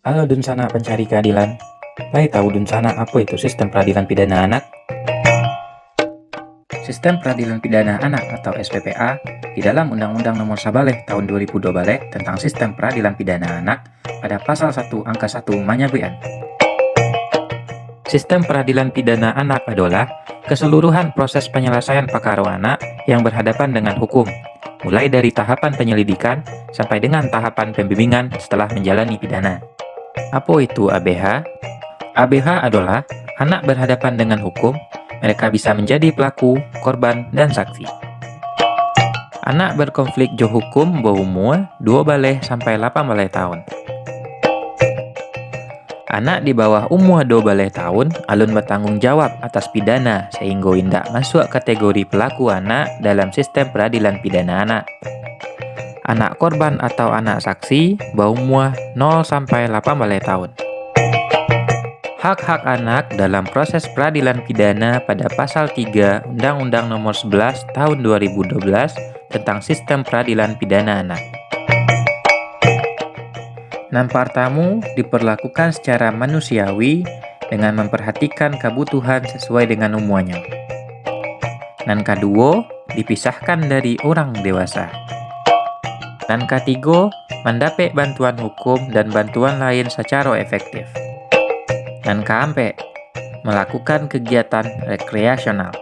Halo Dunsana pencari keadilan. Hai tahu Dunsana apa itu sistem peradilan pidana anak? Sistem peradilan pidana anak atau SPPA di dalam Undang-Undang Nomor 11 Tahun 2012 tentang sistem peradilan pidana anak pada pasal 1 angka 1 menyampaikan sistem peradilan pidana anak adalah keseluruhan proses penyelesaian perkara anak yang berhadapan dengan hukum, mulai dari tahapan penyelidikan sampai dengan tahapan pembimbingan setelah menjalani pidana. Apa itu ABH? ABH adalah anak berhadapan dengan hukum, mereka bisa menjadi pelaku, korban, dan saksi. Anak berkonflik jo hukum berumur 2 baleh sampai 8 baleh tahun. Anak di bawah umur 2 baleh tahun alun bertanggung jawab atas pidana sehingga indak masuk kategori pelaku anak dalam sistem peradilan pidana anak. Anak korban atau anak saksi berumur 0 sampai 8 baleh tahun. Hak-hak anak dalam proses peradilan pidana pada pasal 3 Undang-Undang Nomor 11 Tahun 2012 tentang sistem peradilan pidana anak. Nampar tamu diperlakukan secara manusiawi dengan memperhatikan kebutuhan sesuai dengan umurnya. Dan kedua, dipisahkan dari orang dewasa. Dan ketiga, mendapat bantuan hukum dan bantuan lain secara efektif. Dan keempat, melakukan kegiatan rekreasional.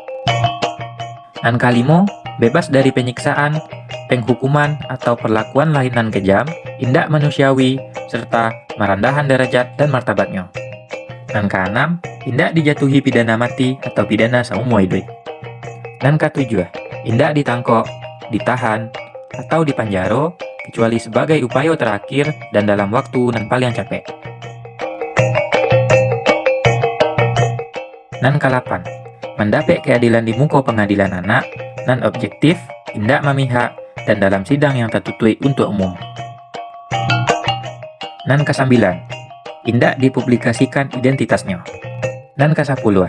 Dan kelima, bebas dari penyiksaan, penghukuman atau perlakuan lain yang kejam, indak manusiawi, serta merendahkan derajat dan martabatnya. Dan keenam, indak dijatuhi pidana mati atau pidana seumur hidup. Dan ketujuh, indak ditangkap, ditahan, atau dipenjara kecuali sebagai upaya terakhir dan dalam waktu yang paling capek. Dan ke-8, mendapat keadilan di muka pengadilan anak, dan objektif, indak memihak, dan dalam sidang yang tertutup untuk umum. Dan ke-9, indak dipublikasikan identitasnya. Dan ke-10,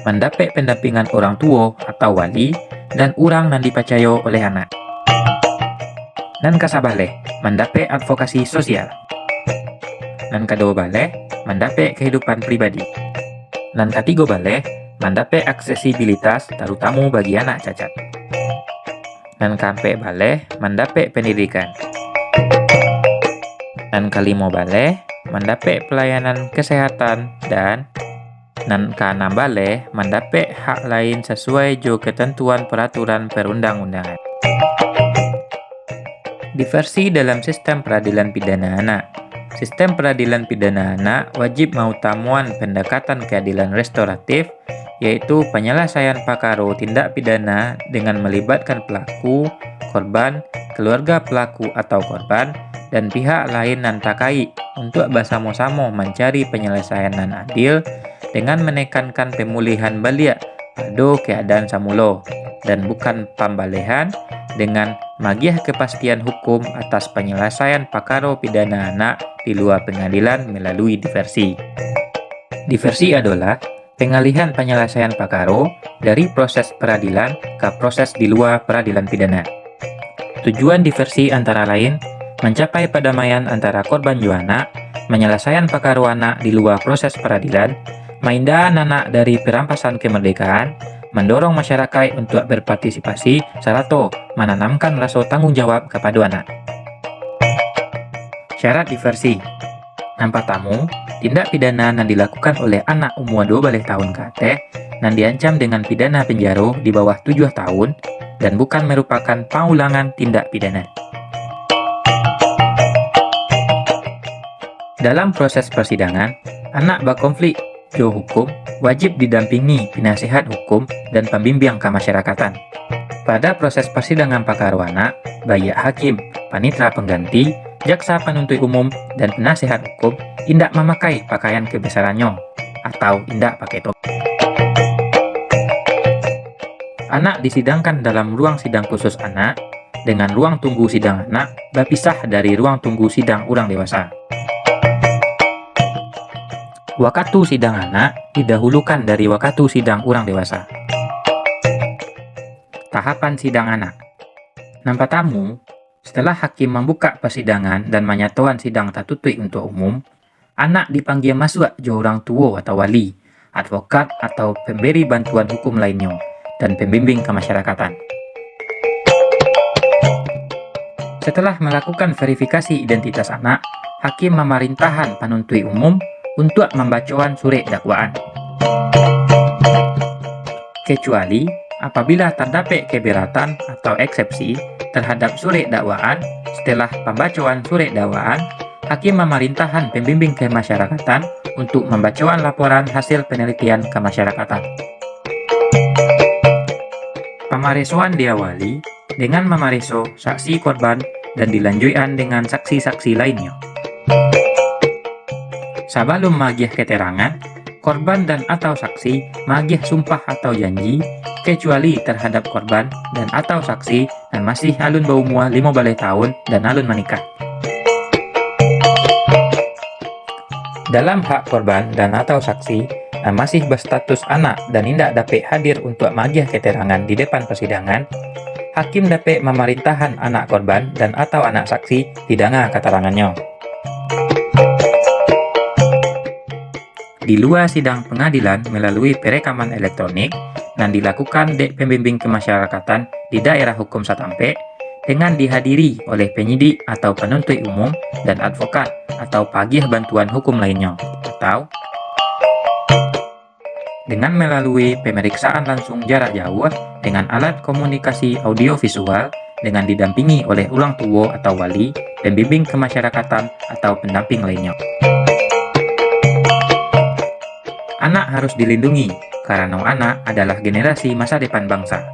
mendapat pendampingan orang tua atau wali, dan orang yang dipercaya oleh anak. Dan ke-11, mendapat advokasi sosial. Dan ke-12, mendapat kehidupan pribadi. Dan ke-13, mendapat aksesibilitas terutama bagi anak cacat. Dan ke-4 baleh mendapat pendidikan. Dan ke-5 baleh mendapat pelayanan kesehatan dan ke-6 baleh mendapat hak lain sesuai jo ketentuan peraturan perundang-undangan. Diversi dalam sistem peradilan pidana anak. Sistem peradilan pidana anak wajib mengutamakan pendekatan keadilan restoratif, yaitu penyelesaian perkara tindak pidana dengan melibatkan pelaku, korban, keluarga pelaku atau korban, dan pihak lain yang terkait untuk bersama-sama mencari penyelesaian yang adil dengan menekankan pemulihan balik pada keadaan semula dan bukan pembalihan dengan magiah kepastian hukum atas penyelesaian perkara pidana anak di luar pengadilan melalui diversi. Diversi adalah pengalihan penyelesaian perkara dari proses peradilan ke proses di luar peradilan pidana. Tujuan diversi antara lain mencapai perdamaian antara korban dan anak, penyelesaian perkara anak di luar proses peradilan, menghindari anak dari perampasan kemerdekaan, mendorong masyarakat untuk berpartisipasi, serta menanamkan rasa tanggung jawab kepada anak. Syarat diversi. Yang pertama, tindak pidana yang dilakukan oleh anak umur 12 tahun ke atas dan diancam dengan pidana penjara di bawah 7 tahun dan bukan merupakan pengulangan tindak pidana. Dalam proses persidangan, anak berkonflik jo hukum wajib didampingi penasihat hukum dan pembimbing kemasyarakatan. Pada proses persidangan perkara anak, baik hakim, panitera pengganti, jaksa penuntut umum, dan penasihat hukum indak memakai pakaian kebesarannya atau indak pakai topi. Anak disidangkan dalam ruang sidang khusus anak dengan ruang tunggu sidang anak berpisah dari ruang tunggu sidang orang dewasa. Waktu sidang anak didahulukan dari waktu sidang orang dewasa. Tahapan sidang anak. Nampak tamu, setelah hakim membuka persidangan dan menyatakan sidang tertutup untuk umum, anak dipanggil masuk jo orang tua atau wali, advokat atau pemberi bantuan hukum lainnya, dan pembimbing kemasyarakatan. Setelah melakukan verifikasi identitas anak, hakim memerintahkan penuntut umum untuk membacakan surat dakwaan. Kecuali apabila terdapat keberatan atau eksepsi terhadap surat dakwaan, setelah pembacaan surat dakwaan, hakim memerintahkan pembimbing kemasyarakatan untuk membacakan laporan hasil penelitian kemasyarakatan. Pemeriksaan diawali dengan memeriksa saksi korban dan dilanjutkan dengan saksi-saksi lainnya. Sebelum menagih keterangan, korban dan atau saksi menagih sumpah atau janji, kecuali terhadap korban dan atau saksi dan masih alun berumur 15 tahun dan alun menikah. Dalam hak korban dan atau saksi yang masih berstatus anak dan tidak dapat hadir untuk menagih keterangan di depan persidangan, hakim dapat memerintahkan anak korban dan atau anak saksi didengar keterangannya. Di luar sidang pengadilan melalui perekaman elektronik dan dilakukan di pembimbing kemasyarakatan di daerah hukum setempat dengan dihadiri oleh penyidik atau penuntut umum dan advokat atau pagih bantuan hukum lainnya, atau dengan melalui pemeriksaan langsung jarak jauh dengan alat komunikasi audiovisual dengan didampingi oleh orang tua atau wali, pembimbing kemasyarakatan atau pendamping lainnya. Anak harus dilindungi karena anak adalah generasi masa depan bangsa.